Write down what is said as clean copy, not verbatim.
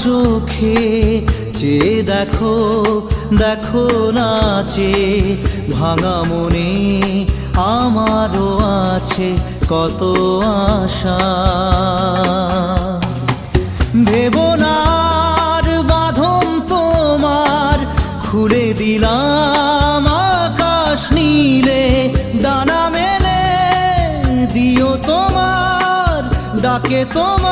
চোখে চেয়ে দেখো, দেখো নাচে ভাঙা মনে আমারও আছে কত আশা। ভেবো না আর বাঁধন তোমার, খুলে দিলাম আকাশ নীলে, ডানা মেলে দিও তোমার ডাকে তোমার